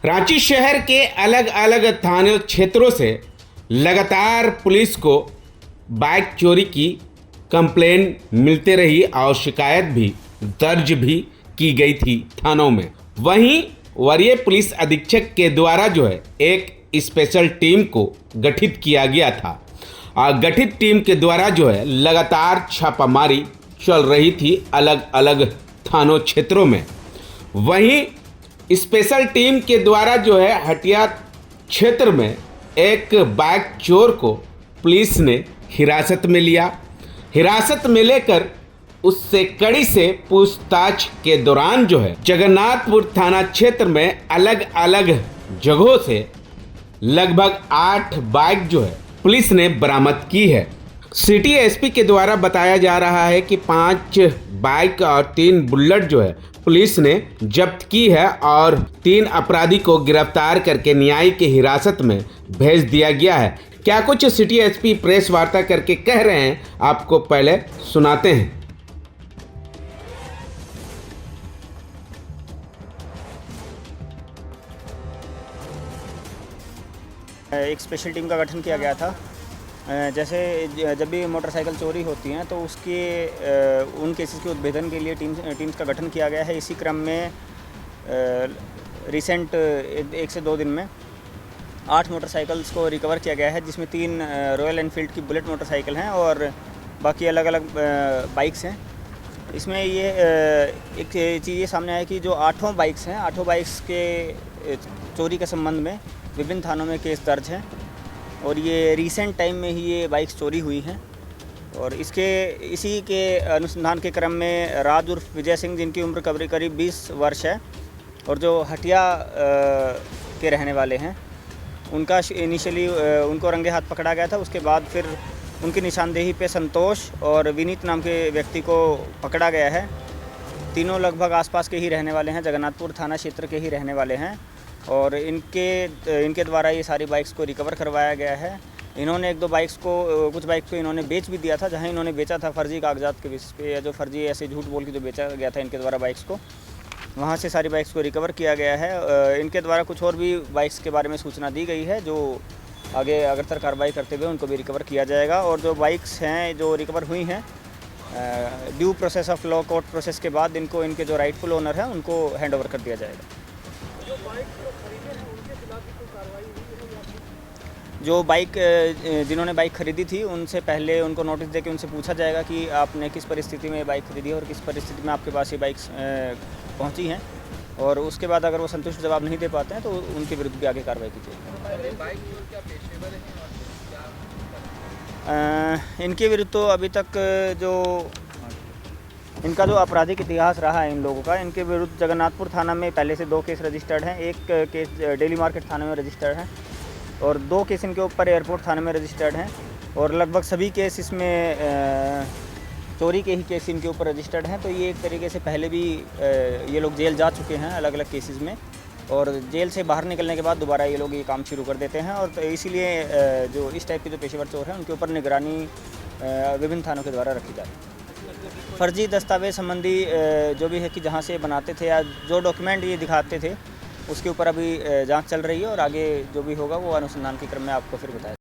रांची शहर के अलग अलग थाने क्षेत्रों से लगातार पुलिस को बाइक चोरी की कंप्लेन मिलते रही और शिकायत भी दर्ज भी की गई थी थानों में। वहीं वरीय पुलिस अधीक्षक के द्वारा जो है एक स्पेशल टीम को गठित किया गया था और गठित टीम के द्वारा जो है लगातार छापामारी चल रही थी अलग अलग थानों क्षेत्रों में। वहीं स्पेशल टीम के द्वारा जो है हटिया क्षेत्र में एक बाइक चोर को पुलिस ने हिरासत में लिया। हिरासत में लेकर उससे कड़ी से पूछताछ के दौरान जो है जगन्नाथपुर थाना क्षेत्र में अलग अलग जगहों से लगभग 8 बाइक जो है पुलिस ने बरामद की है। सिटी एसपी के द्वारा बताया जा रहा है कि 5 बाइक और 3 बुलेट जो है पुलिस ने जब्त की है और 3 अपराधी को गिरफ्तार करके न्यायिक हिरासत में भेज दिया गया है। क्या कुछ सिटी एसपी प्रेस वार्ता करके कह रहे हैं आपको पहले सुनाते हैं। एक स्पेशल टीम का गठन किया गया था। जैसे जब भी मोटरसाइकिल चोरी होती हैं तो उसके उन केसेस के उद्भेदन के लिए टीम्स का गठन किया गया है। इसी क्रम में रिसेंट 1 से 2 दिन में 8 मोटरसाइकिल्स को रिकवर किया गया है, जिसमें 3 रॉयल एनफील्ड की बुलेट मोटरसाइकिल हैं और बाकी अलग अलग बाइक्स हैं। इसमें ये एक चीज़ ये सामने आया कि जो 8 बाइक्स हैं, 8 बाइक्स के चोरी के संबंध में विभिन्न थानों में केस दर्ज हैं और ये रीसेंट टाइम में ही ये बाइक्स चोरी हुई हैं। और इसी के अनुसंधान के क्रम में राज उर्फ विजय सिंह, जिनकी उम्र करीब 20 वर्ष है और जो हटिया के रहने वाले हैं, उनका इनिशियली उनको रंगे हाथ पकड़ा गया था। उसके बाद फिर उनकी निशानदेही पे संतोष और विनीत नाम के व्यक्ति को पकड़ा गया है। तीनों लगभग आसपास के ही रहने वाले हैं, जगन्नाथपुर थाना क्षेत्र के ही रहने वाले हैं और इनके द्वारा ये सारी बाइक्स को रिकवर करवाया गया है। इन्होंने कुछ बाइक्स को इन्होंने बेच भी दिया था, जहां इन्होंने बेचा था फर्जी कागजात के बेसिस पे या जो फर्जी ऐसे झूठ बोल के जो बेचा गया था इनके द्वारा बाइक्स को, वहां से सारी बाइक्स को रिकवर किया गया है। इनके द्वारा कुछ और भी बाइक्स के बारे में सूचना दी गई है, जो आगे अग्रतर कार्रवाई करते हुए उनको भी रिकवर किया जाएगा। और जो बाइक्स हैं जो रिकवर हुई हैं, due process of law court process के बाद इनके जो राइटफुल ओनर हैं उनको हैंड ओवर कर दिया जाएगा। जो बाइक जिन्होंने बाइक खरीदी थी उनसे पहले उनको नोटिस देके उनसे पूछा जाएगा कि आपने किस परिस्थिति में बाइक खरीदी है और किस परिस्थिति में आपके पास ये बाइक्स पहुंची हैं, और उसके बाद अगर वो संतुष्ट जवाब नहीं दे पाते हैं तो उनके विरुद्ध भी आगे कार्रवाई की जाएगी। इनके विरुद्ध तो अभी तक इनका जो आपराधिक इतिहास रहा है इन लोगों का, इनके विरुद्ध जगन्नाथपुर थाना में पहले से 2 केस रजिस्टर्ड हैं। एक केस डेली मार्केट थाने में रजिस्टर्ड है और 2 केस इनके ऊपर एयरपोर्ट थाने में रजिस्टर्ड हैं और लगभग सभी केस इसमें चोरी के ही केस इनके ऊपर रजिस्टर्ड हैं। तो ये एक तरीके से पहले भी ये लोग जेल जा चुके हैं अलग अलग केसेस में, और जेल से बाहर निकलने के बाद दोबारा ये लोग ये काम शुरू कर देते हैं। और तो इसीलिए जो इस टाइप के जो पेशेवर चोर हैं उनके ऊपर निगरानी विभिन्न थानों के द्वारा रखी जाती है। फर्जी दस्तावेज संबंधी जो भी है कि जहाँ से बनाते थे या जो डॉक्यूमेंट ये दिखाते थे, उसके ऊपर अभी जांच चल रही है और आगे जो भी होगा वो अनुसंधान के क्रम में आपको फिर बताया।